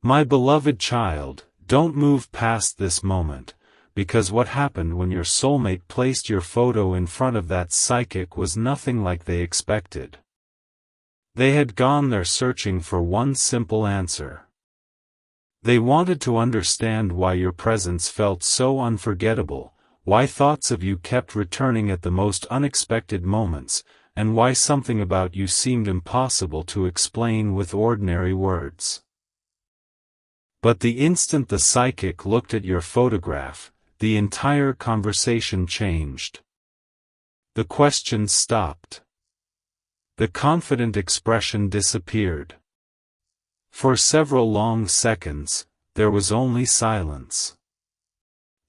My beloved child, don't move past this moment, because what happened when your soulmate placed your photo in front of that psychic was nothing like they expected. They had gone there searching for one simple answer. They wanted to understand why your presence felt so unforgettable, why thoughts of you kept returning at the most unexpected moments, and why something about you seemed impossible to explain with ordinary words. But the instant the psychic looked at your photograph, the entire conversation changed. The questions stopped. The confident expression disappeared. For several long seconds, there was only silence.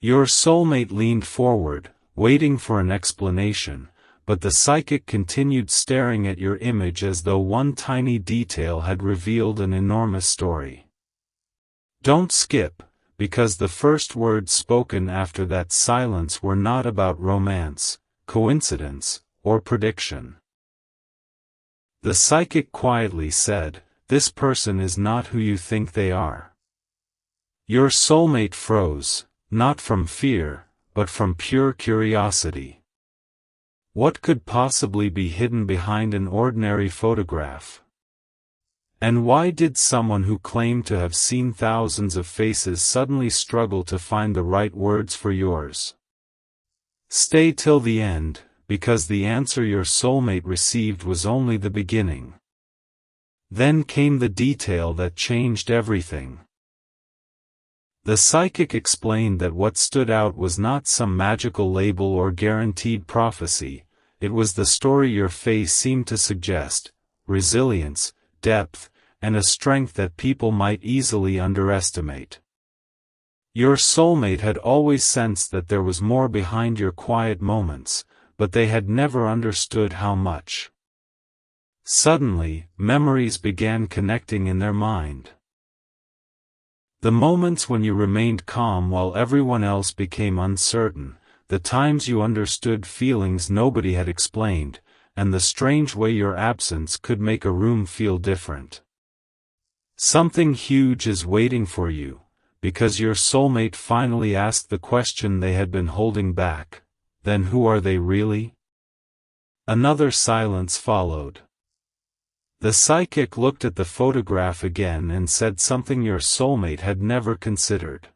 Your soulmate leaned forward, waiting for an explanation, but the psychic continued staring at your image as though one tiny detail had revealed an enormous story. Don't skip, because the first words spoken after that silence were not about romance, coincidence, or prediction. The psychic quietly said, "This person is not who you think they are." Your soulmate froze, not from fear, but from pure curiosity. What could possibly be hidden behind an ordinary photograph? And why did someone who claimed to have seen thousands of faces suddenly struggle to find the right words for yours? Stay till the end, because the answer your soulmate received was only the beginning. Then came the detail that changed everything. The psychic explained that what stood out was not some magical label or guaranteed prophecy, it was the story your face seemed to suggest: resilience, depth, and a strength that people might easily underestimate. Your soulmate had always sensed that there was more behind your quiet moments, but they had never understood how much. Suddenly, memories began connecting in their mind. The moments when you remained calm while everyone else became uncertain, the times you understood feelings nobody had explained, and the strange way your absence could make a room feel different. Something huge is waiting for you, because your soulmate finally asked the question they had been holding back. Then who are they really? Another silence followed. The psychic looked at the photograph again and said something your soulmate had never considered.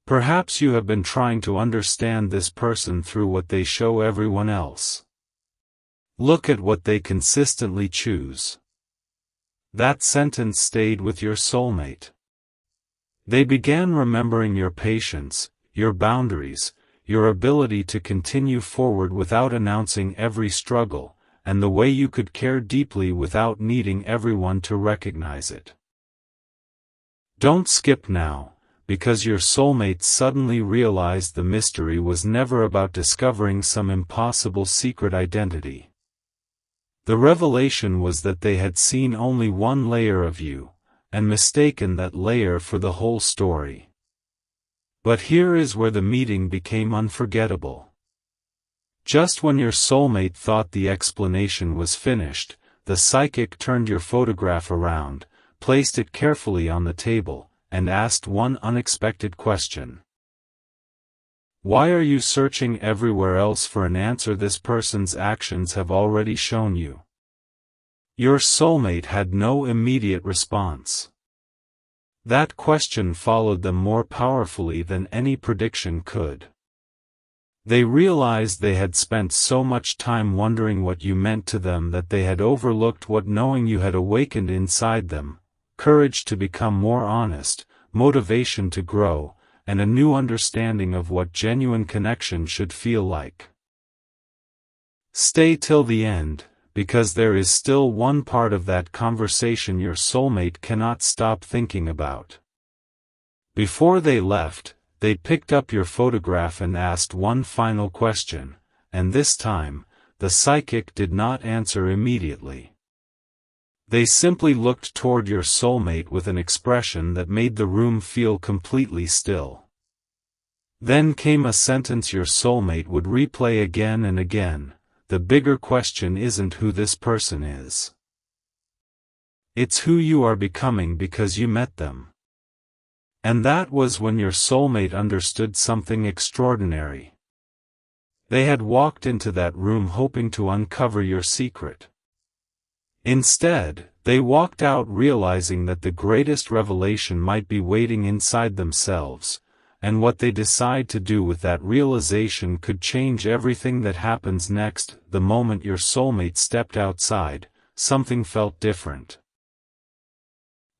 Perhaps you have been trying to understand this person through what they show everyone else. Look at what they consistently choose. That sentence stayed with your soulmate. They began remembering your patience, your boundaries, your ability to continue forward without announcing every struggle, and the way you could care deeply without needing everyone to recognize it. Don't skip now, because your soulmate suddenly realized the mystery was never about discovering some impossible secret identity. The revelation was that they had seen only one layer of you, and mistaken that layer for the whole story. But here is where the meeting became unforgettable. Just when your soulmate thought the explanation was finished, the psychic turned your photograph around, placed it carefully on the table, and asked one unexpected question. Why are you searching everywhere else for an answer this person's actions have already shown you? Your soulmate had no immediate response. That question followed them more powerfully than any prediction could. They realized they had spent so much time wondering what you meant to them that they had overlooked what knowing you had awakened inside them: courage to become more honest, motivation to grow, and a new understanding of what genuine connection should feel like. Stay till the end, because there is still one part of that conversation your soulmate cannot stop thinking about. Before they left, they picked up your photograph and asked one final question, and this time, the psychic did not answer immediately. They simply looked toward your soulmate with an expression that made the room feel completely still. Then came a sentence your soulmate would replay again and again: the bigger question isn't who this person is. It's who you are becoming because you met them. And that was when your soulmate understood something extraordinary. They had walked into that room hoping to uncover your secret. Instead, they walked out realizing that the greatest revelation might be waiting inside themselves, and what they decide to do with that realization could change everything that happens next. The moment your soulmate stepped outside, something felt different.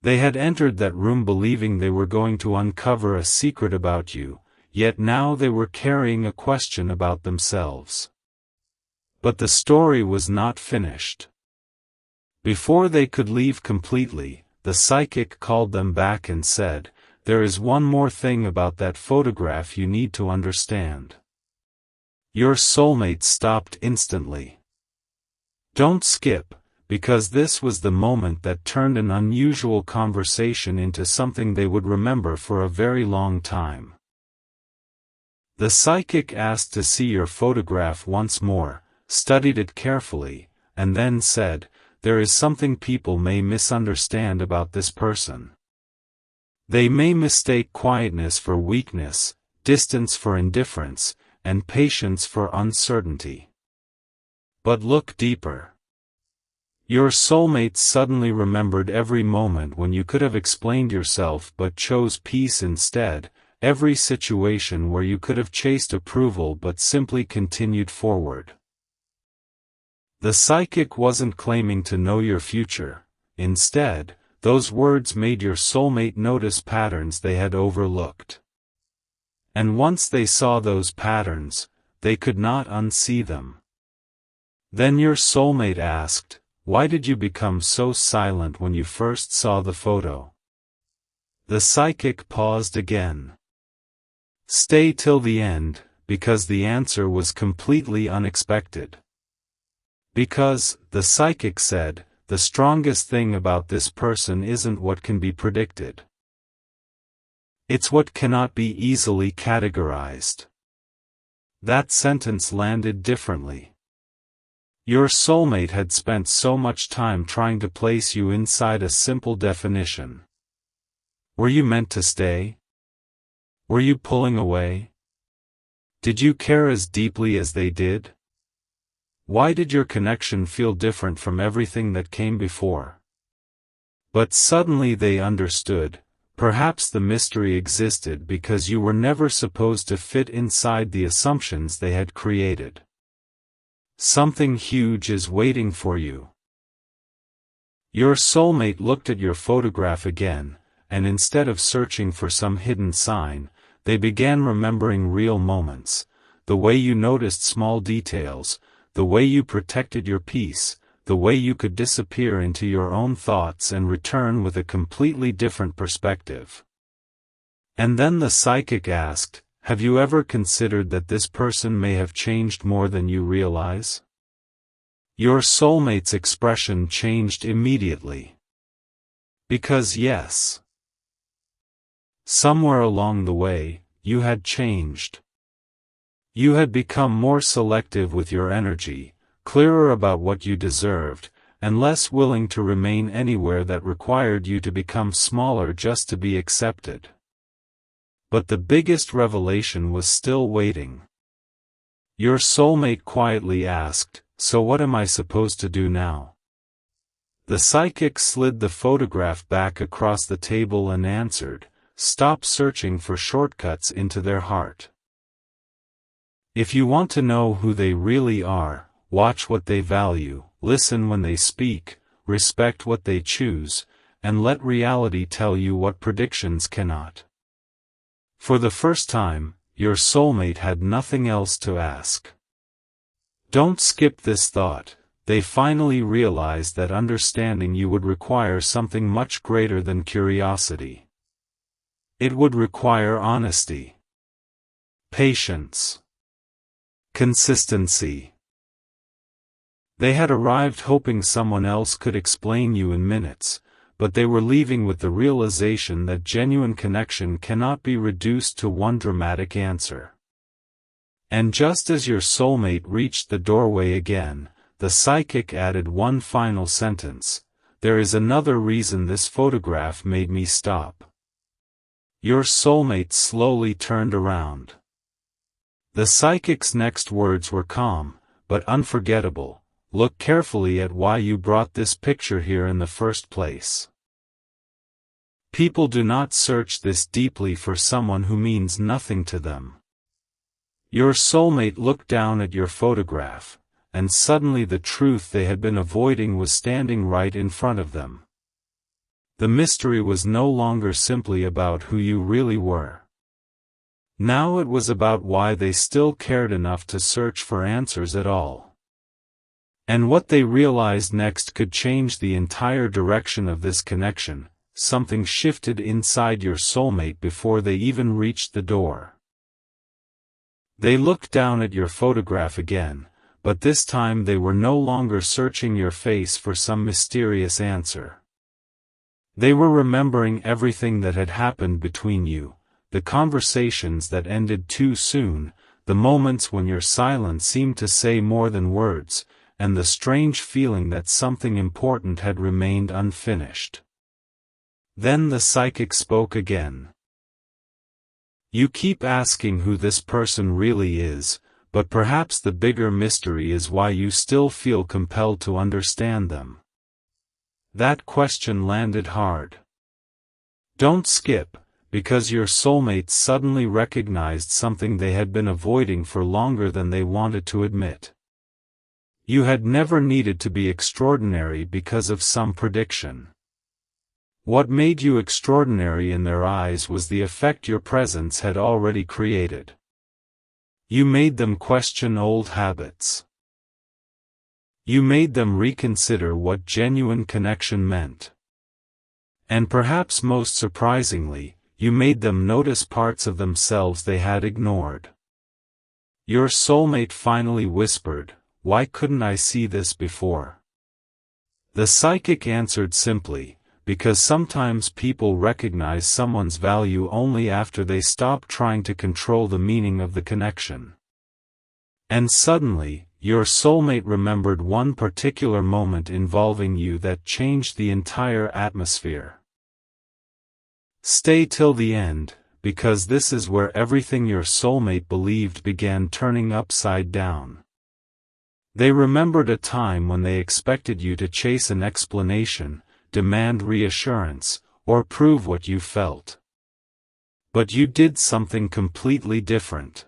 They had entered that room believing they were going to uncover a secret about you, yet now they were carrying a question about themselves. But the story was not finished. Before they could leave completely, the psychic called them back and said, "There is one more thing about that photograph you need to understand." Your soulmate stopped instantly. Don't skip, because this was the moment that turned an unusual conversation into something they would remember for a very long time. The psychic asked to see your photograph once more, studied it carefully, and then said, "There is something people may misunderstand about this person. They may mistake quietness for weakness, distance for indifference, and patience for uncertainty. But look deeper." Your soulmate suddenly remembered every moment when you could have explained yourself but chose peace instead, every situation where you could have chased approval but simply continued forward. The psychic wasn't claiming to know your future. Instead, those words made your soulmate notice patterns they had overlooked. And once they saw those patterns, they could not unsee them. Then your soulmate asked, "Why did you become so silent when you first saw the photo?" The psychic paused again. Stay till the end, because the answer was completely unexpected. Because, the psychic said, the strongest thing about this person isn't what can be predicted. It's what cannot be easily categorized. That sentence landed differently. Your soulmate had spent so much time trying to place you inside a simple definition. Were you meant to stay? Were you pulling away? Did you care as deeply as they did? Why did your connection feel different from everything that came before? But suddenly they understood. Perhaps the mystery existed because you were never supposed to fit inside the assumptions they had created. Something huge is waiting for you. Your soulmate looked at your photograph again, and instead of searching for some hidden sign, they began remembering real moments, the way you noticed small details, the way you protected your peace, the way you could disappear into your own thoughts and return with a completely different perspective. And then the psychic asked, "Have you ever considered that this person may have changed more than you realize?" Your soulmate's expression changed immediately. Because yes. Somewhere along the way, you had changed. You had become more selective with your energy, clearer about what you deserved, and less willing to remain anywhere that required you to become smaller just to be accepted. But the biggest revelation was still waiting. Your soulmate quietly asked, "So what am I supposed to do now?" The psychic slid the photograph back across the table and answered, "Stop searching for shortcuts into their heart. If you want to know who they really are, watch what they value, listen when they speak, respect what they choose, and let reality tell you what predictions cannot." For the first time, your soulmate had nothing else to ask. Don't skip this thought. They finally realized that understanding you would require something much greater than curiosity. It would require honesty, patience, consistency. They had arrived hoping someone else could explain you in minutes, but they were leaving with the realization that genuine connection cannot be reduced to one dramatic answer. And just as your soulmate reached the doorway again, the psychic added one final sentence, there is another reason this photograph made me stop. Your soulmate slowly turned around. The psychic's next words were calm, but unforgettable. Look carefully at why you brought this picture here in the first place. People do not search this deeply for someone who means nothing to them. Your soulmate looked down at your photograph, and suddenly the truth they had been avoiding was standing right in front of them. The mystery was no longer simply about who you really were. Now it was about why they still cared enough to search for answers at all. And what they realized next could change the entire direction of this connection. Something shifted inside your soulmate before they even reached the door. They looked down at your photograph again, but this time they were no longer searching your face for some mysterious answer. They were remembering everything that had happened between you, the conversations that ended too soon, the moments when your silence seemed to say more than words, and the strange feeling that something important had remained unfinished. Then the psychic spoke again. You keep asking who this person really is, but perhaps the bigger mystery is why you still feel compelled to understand them. That question landed hard. Don't skip, because your soulmate suddenly recognized something they had been avoiding for longer than they wanted to admit. You had never needed to be extraordinary because of some prediction. What made you extraordinary in their eyes was the effect your presence had already created. You made them question old habits. You made them reconsider what genuine connection meant. And perhaps most surprisingly, you made them notice parts of themselves they had ignored. Your soulmate finally whispered, "Why couldn't I see this before?" The psychic answered simply, because sometimes people recognize someone's value only after they stop trying to control the meaning of the connection. And suddenly, your soulmate remembered one particular moment involving you that changed the entire atmosphere. Stay till the end, because this is where everything your soulmate believed began turning upside down. They remembered a time when they expected you to chase an explanation, demand reassurance, or prove what you felt. But you did something completely different.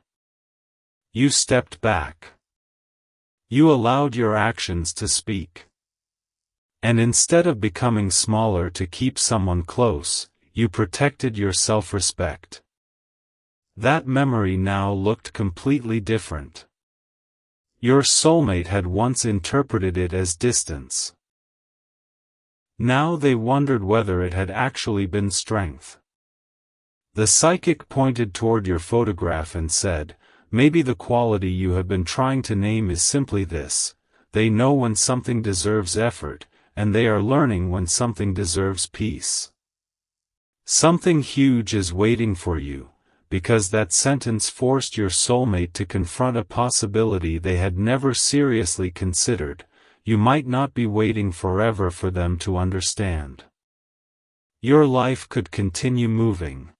You stepped back. You allowed your actions to speak. And instead of becoming smaller to keep someone close, you protected your self-respect. That memory now looked completely different. Your soulmate had once interpreted it as distance. Now they wondered whether it had actually been strength. The psychic pointed toward your photograph and said, "Maybe the quality you have been trying to name is simply this: they know when something deserves effort, and they are learning when something deserves peace." Something huge is waiting for you, because that sentence forced your soulmate to confront a possibility they had never seriously considered. You might not be waiting forever for them to understand. Your life could continue moving.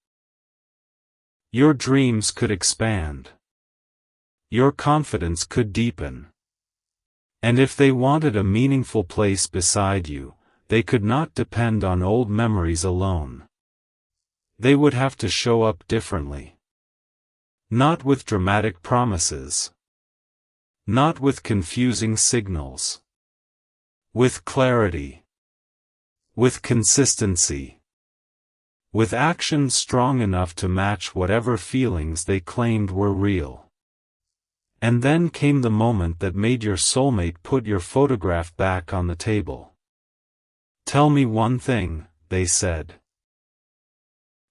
Your dreams could expand. Your confidence could deepen. And if they wanted a meaningful place beside you, they could not depend on old memories alone. They would have to show up differently. Not with dramatic promises. Not with confusing signals. With clarity. With consistency. With actions strong enough to match whatever feelings they claimed were real. And then came the moment that made your soulmate put your photograph back on the table. "Tell me one thing," they said.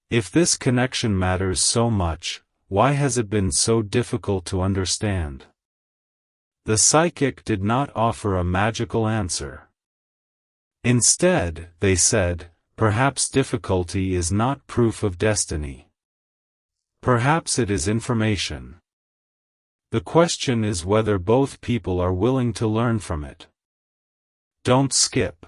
"If this connection matters so much, why has it been so difficult to understand?" The psychic did not offer a magical answer. Instead, they said, "Perhaps difficulty is not proof of destiny. Perhaps it is information. The question is whether both people are willing to learn from it." Don't skip.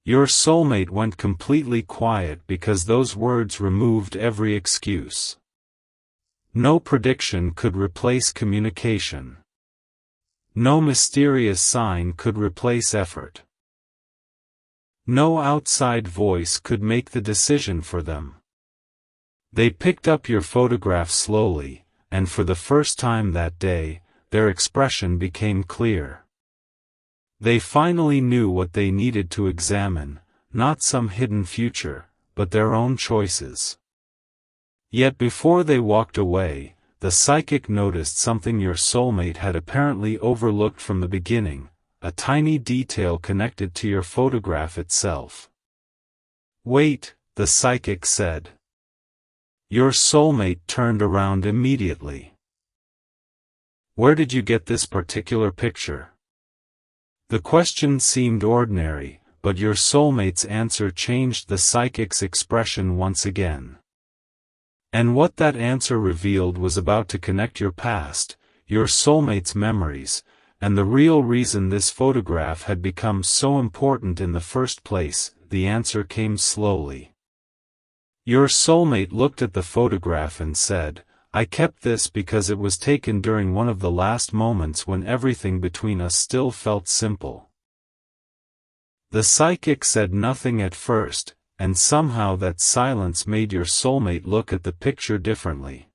Your soulmate went completely quiet because those words removed every excuse. No prediction could replace communication. No mysterious sign could replace effort. No outside voice could make the decision for them. They picked up your photograph slowly, and for the first time that day, their expression became clear. They finally knew what they needed to examine, not some hidden future, but their own choices. Yet before they walked away, the psychic noticed something your soulmate had apparently overlooked from the beginning, a tiny detail connected to your photograph itself. "Wait," the psychic said. Your soulmate turned around immediately. "Where did you get this particular picture?" The question seemed ordinary, but your soulmate's answer changed the psychic's expression once again. And what that answer revealed was about to connect your past, your soulmate's memories, and the real reason this photograph had become so important in the first place. The answer came slowly. Your soulmate looked at the photograph and said, "I kept this because it was taken during one of the last moments when everything between us still felt simple." The psychic said nothing at first, and somehow that silence made your soulmate look at the picture differently.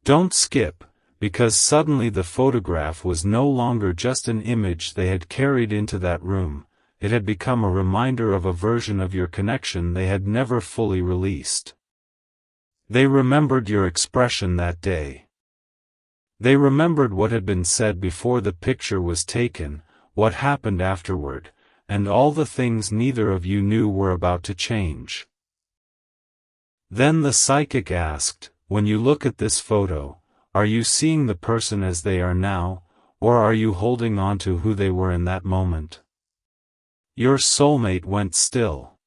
Don't skip, because suddenly the photograph was no longer just an image they had carried into that room, it had become a reminder of a version of your connection they had never fully released. They remembered your expression that day. They remembered what had been said before the picture was taken, what happened afterward, and all the things neither of you knew were about to change. Then the psychic asked, "When you look at this photo, are you seeing the person as they are now, or are you holding on to who they were in that moment?" Your soulmate went still.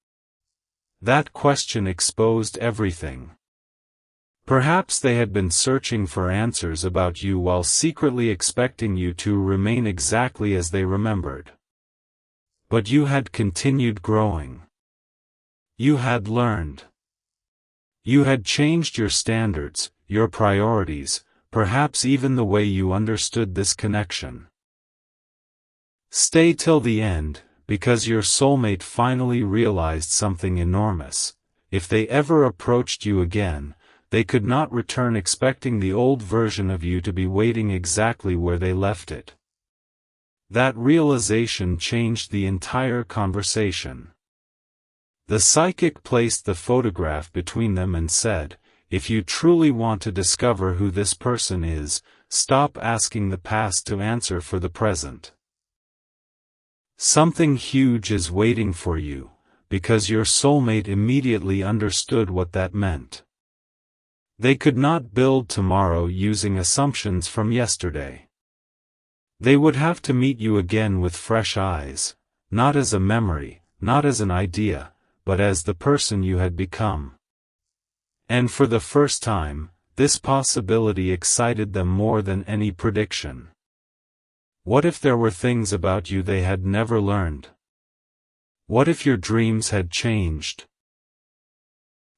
That question exposed everything. Perhaps they had been searching for answers about you while secretly expecting you to remain exactly as they remembered. But you had continued growing. You had learned. You had changed your standards, your priorities, perhaps even the way you understood this connection. Stay till the end, because your soulmate finally realized something enormous. If they ever approached you again, they could not return expecting the old version of you to be waiting exactly where they left it. That realization changed the entire conversation. The psychic placed the photograph between them and said, "If you truly want to discover who this person is, stop asking the past to answer for the present. Something huge is waiting for you," because your soulmate immediately understood what that meant. They could not build tomorrow using assumptions from yesterday. They would have to meet you again with fresh eyes, not as a memory, not as an idea, but as the person you had become. And for the first time, this possibility excited them more than any prediction. What if there were things about you they had never learned? What if your dreams had changed?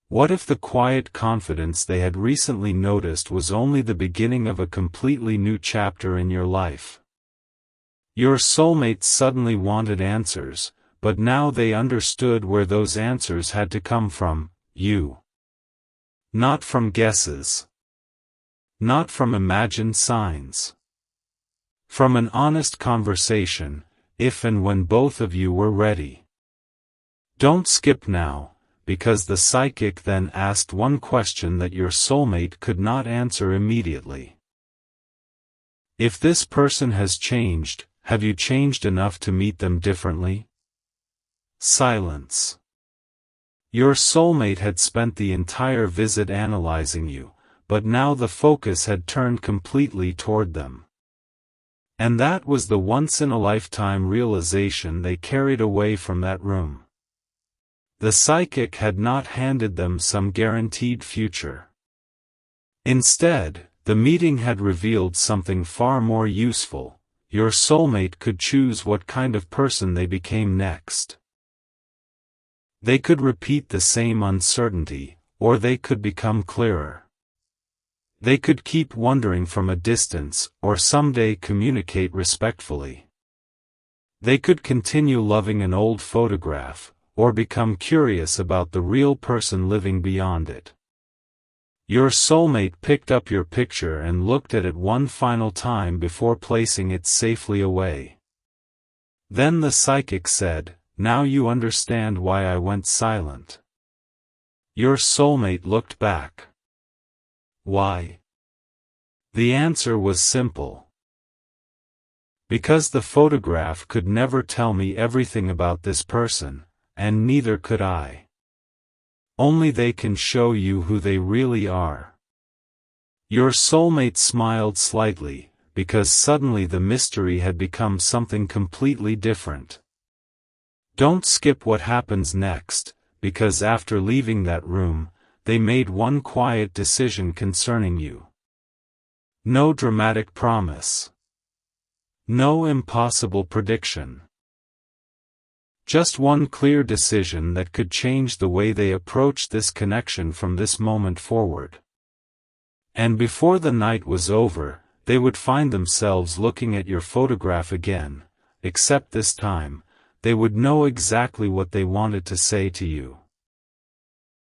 What if the quiet confidence they had recently noticed was only the beginning of a completely new chapter in your life? Your soulmate suddenly wanted answers, but now they understood where those answers had to come from: you. Not from guesses. Not from imagined signs. From an honest conversation, if and when both of you were ready. Don't skip now, because the psychic then asked one question that your soulmate could not answer immediately. If this person has changed, have you changed enough to meet them differently? Silence. Your soulmate had spent the entire visit analyzing you, but now the focus had turned completely toward them. And that was the once-in-a-lifetime realization they carried away from that room. The psychic had not handed them some guaranteed future. Instead, the meeting had revealed something far more useful: your soulmate could choose what kind of person they became next. They could repeat the same uncertainty, or they could become clearer. They could keep wondering from a distance, or someday communicate respectfully. They could continue loving an old photograph, or become curious about the real person living beyond it. Your soulmate picked up your picture and looked at it one final time before placing it safely away. Then the psychic said, "Now you understand why I went silent." Your soulmate looked back. Why? The answer was simple. Because the photograph could never tell me everything about this person, and neither could I. Only they can show you who they really are. Your soulmate smiled slightly, because suddenly the mystery had become something completely different. Don't skip what happens next, because after leaving that room, they made one quiet decision concerning you. No dramatic promise. No impossible prediction. Just one clear decision that could change the way they approached this connection from this moment forward. And before the night was over, they would find themselves looking at your photograph again, except this time, they would know exactly what they wanted to say to you.